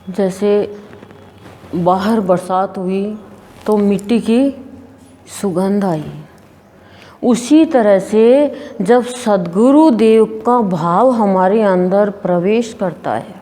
जैसे बाहर बरसात हुई तो मिट्टी की सुगंध आई, उसी तरह से जब सद्गुरु देव का भाव हमारे अंदर प्रवेश करता है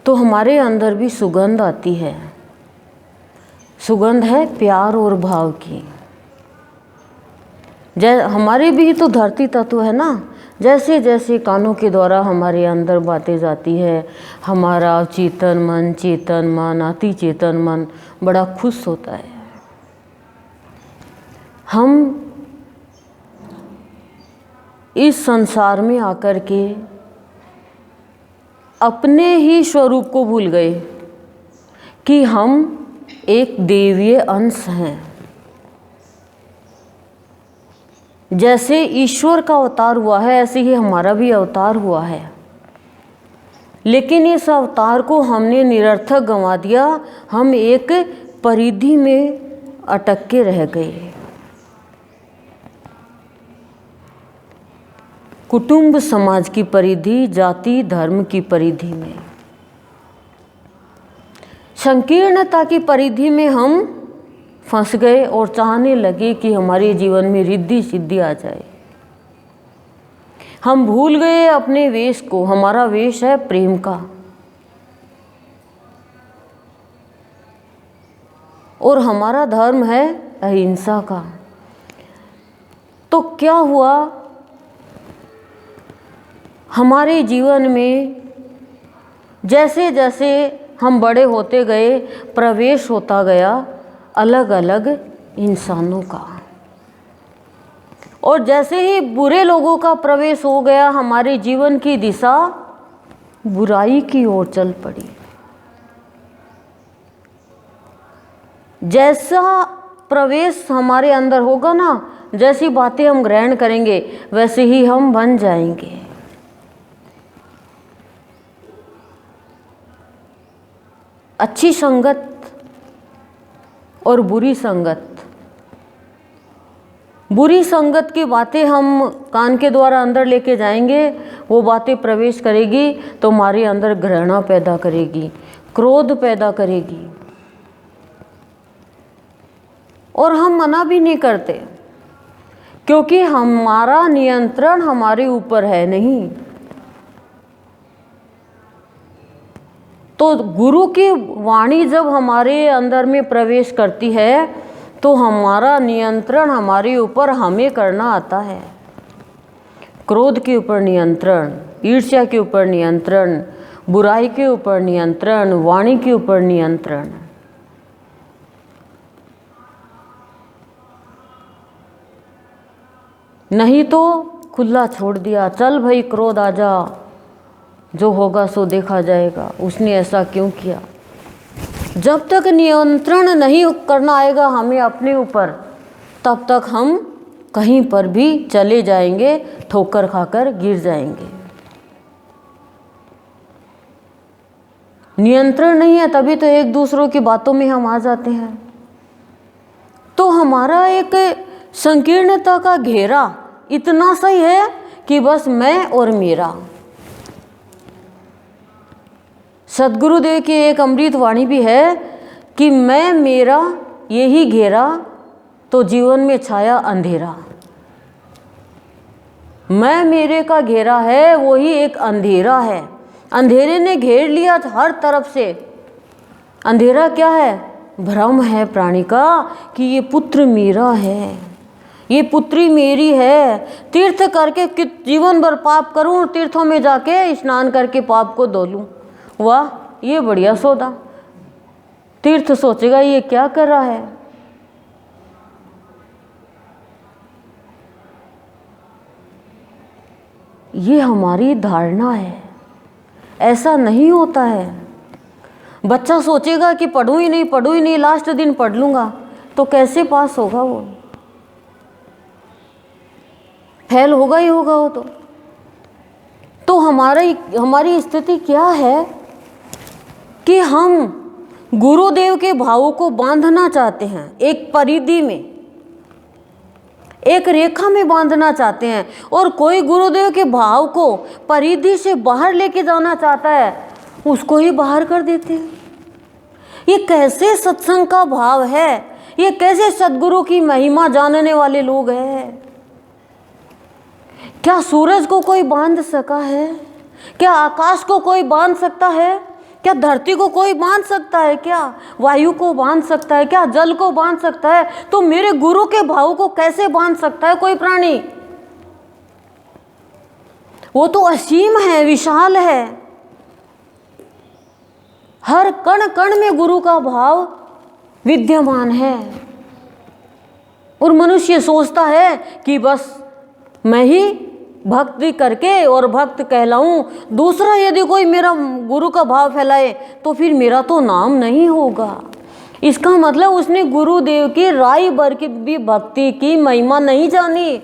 तो हमारे अंदर भी सुगंध आती है। सुगंध है प्यार और भाव की। हमारे भी तो धरती तत्व है ना, जैसे जैसे कानों के द्वारा हमारे अंदर बातें जाती है, हमारा चेतन मन अति चेतन मन बड़ा खुश होता है। हम इस संसार में आकर के अपने ही स्वरूप को भूल गए कि हम एक देवीय अंश हैं। जैसे ईश्वर का अवतार हुआ है ऐसे ही हमारा भी अवतार हुआ है, लेकिन इस अवतार को हमने निरर्थक गंवा दिया। हम एक परिधि में अटक के रह गए। कुटुंब समाज की परिधि, जाति धर्म की परिधि में, संकीर्णता की परिधि में हम फंस गए और चाहने लगे कि हमारे जीवन में रिद्धि सिद्धि आ जाए। हम भूल गए अपने वेश को। हमारा वेश है प्रेम का, और हमारा धर्म है अहिंसा का। तो क्या हुआ, हमारे जीवन में जैसे जैसे हम बड़े होते गए प्रवेश होता गया अलग अलग इंसानों का, और जैसे ही बुरे लोगों का प्रवेश हो गया हमारे जीवन की दिशा बुराई की ओर चल पड़ी। जैसा प्रवेश हमारे अंदर होगा ना, जैसी बातें हम ग्रहण करेंगे वैसे ही हम बन जाएंगे। अच्छी संगत और बुरी संगत, बुरी संगत की बातें हम कान के द्वारा अंदर लेके जाएंगे, वो बातें प्रवेश करेगी तो हमारे अंदर घृणा पैदा करेगी, क्रोध पैदा करेगी, और हम मना भी नहीं करते क्योंकि हमारा नियंत्रण हमारे ऊपर है नहीं। तो गुरु की वाणी जब हमारे अंदर में प्रवेश करती है तो हमारा नियंत्रण हमारे ऊपर हमें करना आता है। क्रोध के ऊपर नियंत्रण, ईर्ष्या के ऊपर नियंत्रण, बुराई के ऊपर नियंत्रण, वाणी के ऊपर नियंत्रण। नहीं तो खुला छोड़ दिया, चल भाई क्रोध आ जा, जो होगा सो देखा जाएगा, उसने ऐसा क्यों किया। जब तक नियंत्रण नहीं करना आएगा हमें अपने ऊपर, तब तक हम कहीं पर भी चले जाएंगे, ठोकर खाकर गिर जाएंगे। नियंत्रण नहीं है तभी तो एक दूसरों की बातों में हम आ जाते हैं। तो हमारा एक संकीर्णता का घेरा इतना सही है कि बस मैं और मेरा। सद्गुरुदेव की एक अमृत वाणी भी है कि मैं मेरा यही घेरा तो जीवन में छाया अंधेरा। मैं मेरे का घेरा है वही एक अंधेरा है। अंधेरे ने घेर लिया हर तरफ से। अंधेरा क्या है? भ्रम है प्राणी का कि ये पुत्र मेरा है, ये पुत्री मेरी है। तीर्थ करके जीवन भर पाप करूं, तीर्थों में जाके स्नान करके पाप को धो लूं, वाह ये बढ़िया सौदा। तीर्थ सोचेगा ये क्या कर रहा है। ये हमारी धारणा है, ऐसा नहीं होता है। बच्चा सोचेगा कि पढ़ूं ही नहीं, लास्ट दिन पढ़ लूंगा, तो कैसे पास होगा वो? फेल होगा ही होगा वो तो हमारी स्थिति क्या है कि हम गुरुदेव के भावों को बांधना चाहते हैं, एक परिधि में, एक रेखा में बांधना चाहते हैं, और कोई गुरुदेव के भाव को परिधि से बाहर लेके जाना चाहता है, उसको ही बाहर कर देते हैं। ये कैसे सत्संग का भाव है, ये कैसे सद्गुरु की महिमा जानने वाले लोग हैं। क्या सूरज को कोई बांध सका है? क्या आकाश को कोई बांध सकता है? क्या धरती को कोई बांध सकता है? क्या वायु को बांध सकता है? क्या जल को बांध सकता है? तो मेरे गुरु के भाव को कैसे बांध सकता है कोई प्राणी? वो तो असीम है, विशाल है। हर कण कण में गुरु का भाव विद्यमान है। और मनुष्य सोचता है कि बस मैं ही भक्ति करके और भक्त कहलाऊं, दूसरा यदि कोई मेरा गुरु का भाव फैलाए तो फिर मेरा तो नाम नहीं होगा। इसका मतलब उसने गुरुदेव की राय भर की भी भक्ति की महिमा नहीं जानी।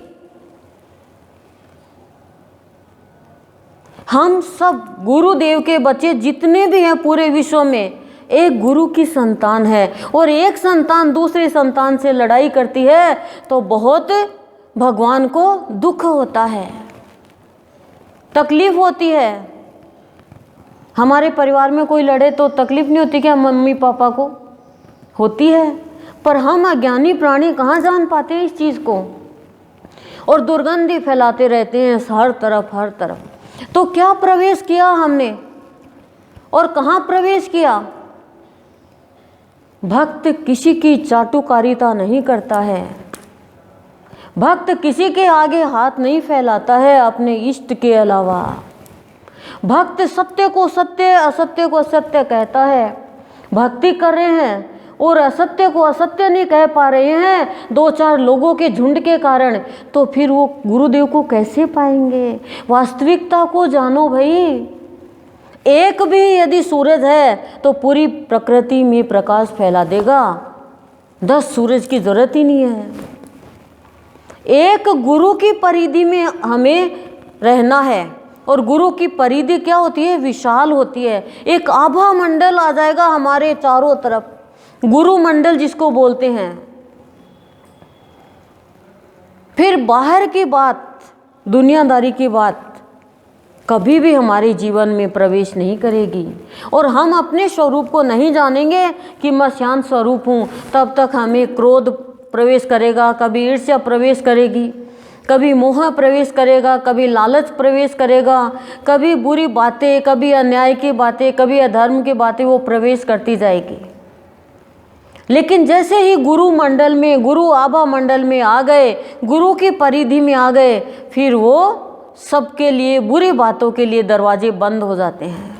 हम सब गुरुदेव के बच्चे जितने भी हैं पूरे विश्व में, एक गुरु की संतान है। और एक संतान दूसरी संतान से लड़ाई करती है तो बहुत भगवान को दुख होता है, तकलीफ होती है। हमारे परिवार में कोई लड़े तो तकलीफ नहीं होती क्या मम्मी पापा को? होती है। पर हम अज्ञानी प्राणी कहाँ जान पाते हैं इस चीज़ को, और दुर्गंधी फैलाते रहते हैं हर तरफ हर तरफ। तो क्या प्रवेश किया हमने और कहाँ प्रवेश किया? भक्त किसी की चाटुकारिता नहीं करता है। भक्त किसी के आगे हाथ नहीं फैलाता है अपने इष्ट के अलावा। भक्त सत्य को सत्य, असत्य को सत्य कहता है। भक्ति कर रहे हैं और असत्य को असत्य नहीं कह पा रहे हैं दो चार लोगों के झुंड के कारण, तो फिर वो गुरुदेव को कैसे पाएंगे? वास्तविकता को जानो भाई। एक भी यदि सूरज है तो पूरी प्रकृति में प्रकाश फैला देगा। 10 सूरज की जरूरत ही नहीं है। एक गुरु की परिधि में हमें रहना है, और गुरु की परिधि क्या होती है? विशाल होती है। एक आभा मंडल आ जाएगा हमारे चारों तरफ, गुरु मंडल जिसको बोलते हैं। फिर बाहर की बात, दुनियादारी की बात कभी भी हमारे जीवन में प्रवेश नहीं करेगी। और हम अपने स्वरूप को नहीं जानेंगे कि मैं शांत स्वरूप हूँ, तब तक हमें क्रोध प्रवेश करेगा, कभी ईर्ष्या प्रवेश करेगी, कभी मोह प्रवेश करेगा, कभी लालच प्रवेश करेगा, कभी बुरी बातें, कभी अन्याय की बातें, कभी अधर्म की बातें वो प्रवेश करती जाएगी। लेकिन जैसे ही गुरु मंडल में, गुरु आभा मंडल में आ गए, गुरु की परिधि में आ गए, फिर वो सबके लिए, बुरी बातों के लिए दरवाजे बंद हो जाते हैं।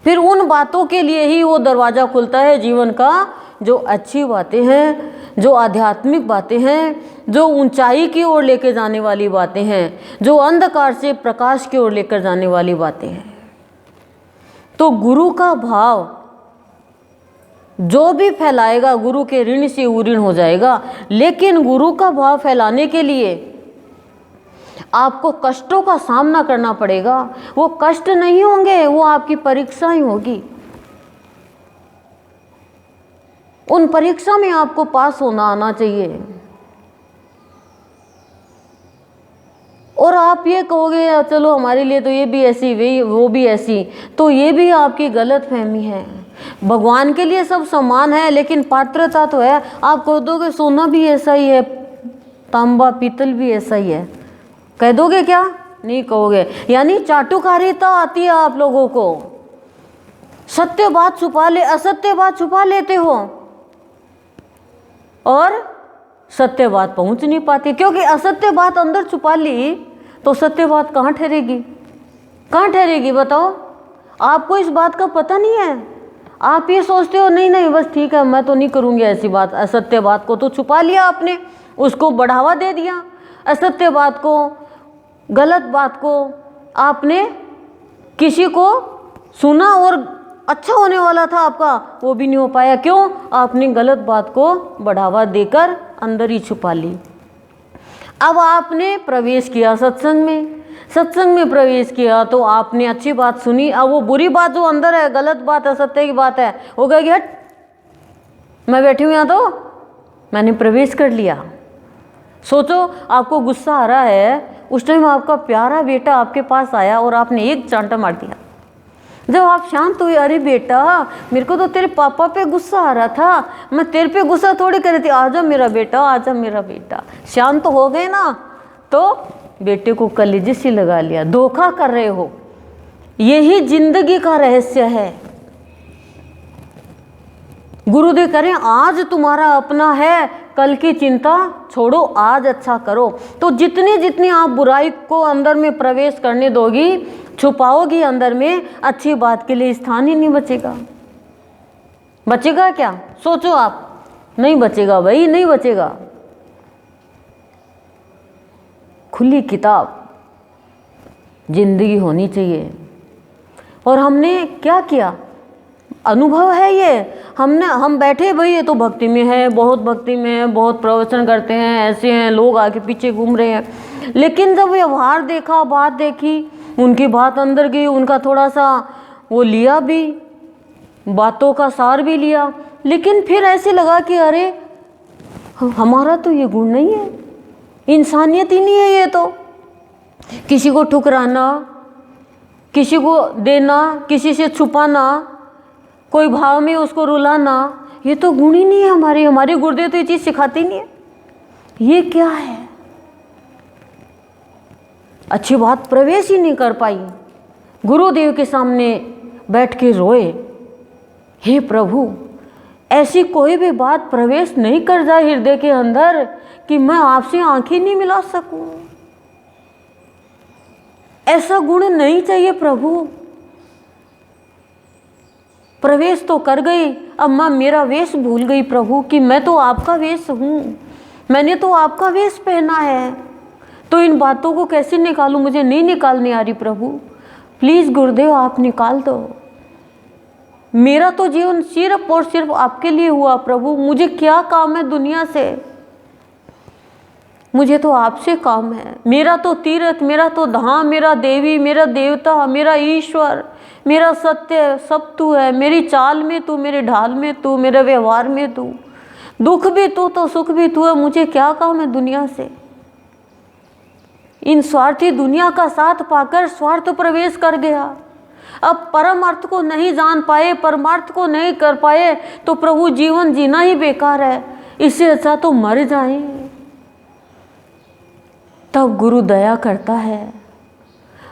फिर उन बातों के लिए ही वो दरवाज़ा खुलता है जीवन का, जो अच्छी बातें हैं, जो आध्यात्मिक बातें हैं, जो ऊंचाई की ओर लेकर जाने वाली बातें हैं, जो अंधकार से प्रकाश की ओर लेकर जाने वाली बातें हैं। तो गुरु का भाव जो भी फैलाएगा गुरु के ऋण से ऋण हो जाएगा। लेकिन गुरु का भाव फैलाने के लिए आपको कष्टों का सामना करना पड़ेगा। वो कष्ट नहीं होंगे, वो आपकी परीक्षा ही होगी। उन परीक्षा में आपको पास होना आना चाहिए। और आप ये कहोगे चलो हमारे लिए तो ये भी ऐसी, वो भी ऐसी, तो ये भी आपकी गलत फहमी है। भगवान के लिए सब समान है, लेकिन पात्रता तो है। आप कह दोगे सोना भी ऐसा ही है, तांबा पीतल भी ऐसा ही है, कह दोगे क्या? नहीं कहोगे। यानी चाटुकारिता आती है आप लोगों को। सत्य बात छुपा ले, असत्य बात छुपा लेते हो और सत्य बात पहुंच नहीं पाती, क्योंकि असत्य बात अंदर छुपा ली तो सत्य बात कहाँ ठहरेगी? कहाँ ठहरेगी बताओ? आपको इस बात का पता नहीं है। आप ये सोचते हो नहीं नहीं बस ठीक है, मैं तो नहीं करूँगी ऐसी बात। असत्य बात को तो छुपा लिया आपने, उसको बढ़ावा दे दिया। असत्य बात को, गलत बात को आपने किसी को सुना और अच्छा होने वाला था आपका, वो भी नहीं हो पाया। क्यों? आपने गलत बात को बढ़ावा देकर अंदर ही छुपा ली। अब आपने प्रवेश किया सत्संग में, सत्संग में प्रवेश किया तो आपने अच्छी बात सुनी। अब वो बुरी बात जो अंदर है, गलत बात, असत्य की बात है, वो कहेगी हट, मैं बैठी हूँ यहाँ, तो मैंने प्रवेश कर लिया। सोचो आपको गुस्सा आ रहा है, उस टाइम आपका प्यारा बेटा आपके पास आया और आपने एक चांटा मार दिया। जब आप शांत हुए, अरे बेटा मेरे को तो तेरे पापा पे गुस्सा आ रहा था, मैं तेरे पे गुस्सा थोड़ी कर रही थी, आजा मेरा बेटा, आजा मेरा बेटा। शांत हो गए ना, तो बेटे को कलेजे से लगा लिया। धोखा कर रहे हो, यही जिंदगी का रहस्य है। गुरुदेव करें आज तुम्हारा अपना है, कल की चिंता छोड़ो, आज अच्छा करो। तो जितनी जितनी आप बुराई को अंदर में प्रवेश करने दोगी, छुपाओगी अंदर में, अच्छी बात के लिए स्थान ही नहीं बचेगा। बचेगा क्या? सोचो आप, नहीं बचेगा भाई, नहीं बचेगा। खुली किताब जिंदगी होनी चाहिए। और हमने क्या किया? अनुभव है ये, हम बैठे भाई ये तो भक्ति में है, बहुत भक्ति में है, बहुत प्रवचन करते हैं, ऐसे हैं, लोग आगे पीछे घूम रहे हैं। लेकिन जब व्यवहार देखा, बात देखी, उनकी बात अंदर गई, उनका थोड़ा सा वो लिया भी, बातों का सार भी लिया, लेकिन फिर ऐसे लगा कि अरे हमारा तो ये गुण नहीं है, इंसानियत ही नहीं है ये तो। किसी को ठुकराना, किसी को देना, किसी से छुपाना, कोई भाव में उसको रुलाना, ये तो गुण ही नहीं है हमारे गुरुदेव तो ये चीज़ सिखाती नहीं है। ये क्या है? अच्छी बात प्रवेश ही नहीं कर पाई। गुरुदेव के सामने बैठ के रोए, हे प्रभु ऐसी कोई भी बात प्रवेश नहीं कर जाए हृदय के अंदर कि मैं आपसे आंखें नहीं मिला सकूं। ऐसा गुण नहीं चाहिए प्रभु। प्रवेश तो कर गई, अब मैं मेरा वेश भूल गई प्रभु कि मैं तो आपका वेश हूँ, मैंने तो आपका वेश पहना है। तो इन बातों को कैसे निकालूं? मुझे नहीं निकालनी आ रही प्रभु, प्लीज़ गुरुदेव आप निकाल दो। मेरा तो जीवन सिर्फ और सिर्फ आपके लिए हुआ प्रभु, मुझे क्या काम है दुनिया से, मुझे तो आपसे काम है। मेरा तो तीर्थ, मेरा तो धाम, मेरा देवी, मेरा देवता, मेरा ईश्वर, मेरा सत्य सब तू है। मेरी चाल में तू, मेरे ढाल में तू, मेरे व्यवहार में तू, दुख भी तू तो सुख भी तू है। मुझे क्या काम है दुनिया से? इन स्वार्थी दुनिया का साथ पाकर स्वार्थ प्रवेश कर गया। अब परम अर्थ को नहीं जान पाए, परमार्थ को नहीं कर पाए, तो प्रभु जीवन जीना ही बेकार है, इससे अच्छा तो मर जाएं। तब गुरु दया करता है,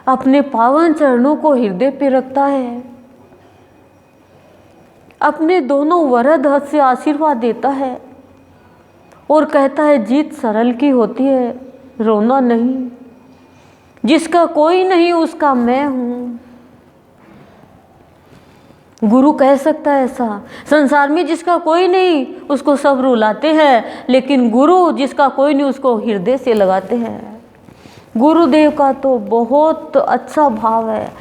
अपने पावन चरणों को हृदय पे रखता है, अपने दोनों वरद हस्त से आशीर्वाद देता है और कहता है जीत सरल की होती है, रोना नहीं। जिसका कोई नहीं उसका मैं हूँ। गुरु कह सकता है ऐसा। संसार में जिसका कोई नहीं उसको सब रुलाते हैं, लेकिन गुरु जिसका कोई नहीं उसको हृदय से लगाते हैं। गुरुदेव का तो बहुत अच्छा भाव है,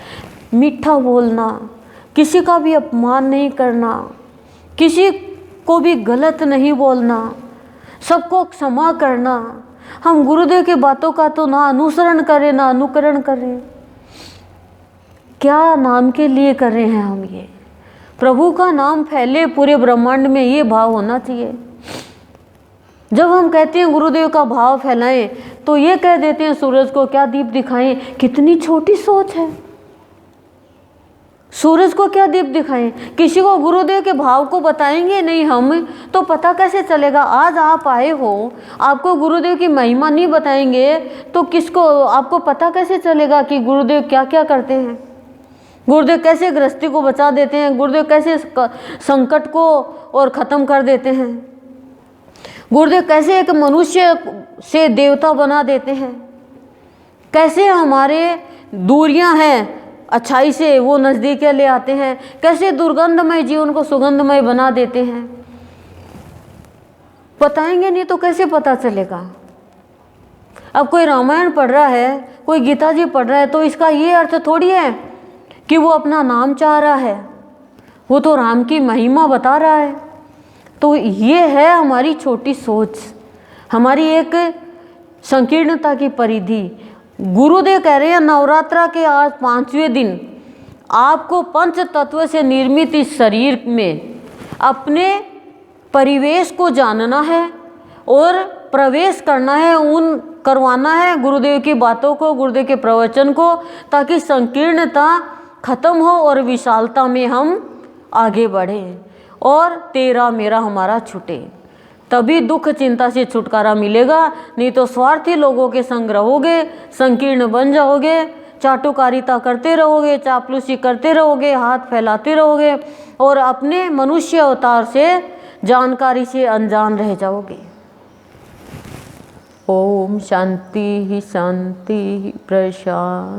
मीठा बोलना, किसी का भी अपमान नहीं करना, किसी को भी गलत नहीं बोलना, सबको क्षमा करना। हम गुरुदेव की बातों का तो ना अनुसरण करें ना अनुकरण करें, क्या नाम के लिए कर रहे हैं हम? ये प्रभु का नाम फैले पूरे ब्रह्मांड में, ये भाव होना चाहिए। जब हम कहते हैं गुरुदेव का भाव फैलाएं, तो ये कह देते हैं सूरज को क्या दीप दिखाएं। कितनी छोटी सोच है। सूरज को क्या दीप दिखाएं? किसी को गुरुदेव के भाव को बताएंगे नहीं हम, तो पता कैसे चलेगा? आज आप आए हो, आपको गुरुदेव की महिमा नहीं बताएंगे तो किसको, आपको पता कैसे चलेगा कि गुरुदेव क्या क्या करते हैं? गुरुदेव कैसे गृहस्थी को बचा देते हैं, गुरुदेव कैसे संकट को और ख़त्म कर देते हैं, गुरुदेव कैसे एक मनुष्य से देवता बना देते हैं, कैसे हमारे दूरियां हैं अच्छाई से वो नज़दीक ले आते हैं, कैसे दुर्गंधमय जीवन को सुगंधमय बना देते हैं। बताएंगे नहीं तो कैसे पता चलेगा? अब कोई रामायण पढ़ रहा है, कोई गीता जी पढ़ रहा है, तो इसका ये अर्थ थोड़ी है कि वो अपना नाम चाह रहा है, वो तो राम की महिमा बता रहा है। तो ये है हमारी छोटी सोच, हमारी एक संकीर्णता की परिधि। गुरुदेव कह रहे हैं नवरात्रा के आज 5वें दिन आपको पंच तत्व से निर्मित इस शरीर में अपने परिवेश को जानना है और प्रवेश करना है, उन करवाना है गुरुदेव की बातों को, गुरुदेव के प्रवचन को, ताकि संकीर्णता खत्म हो और विशालता में हम आगे बढ़ें और तेरा मेरा हमारा छूटे, तभी दुख चिंता से छुटकारा मिलेगा। नहीं तो स्वार्थी लोगों के संग रहोगे, संकीर्ण बन जाओगे, चाटुकारिता करते रहोगे, चापलूसी करते रहोगे, हाथ फैलाते रहोगे और अपने मनुष्य अवतार से जानकारी से अनजान रह जाओगे। ओम शांति ही शांति प्रशांत।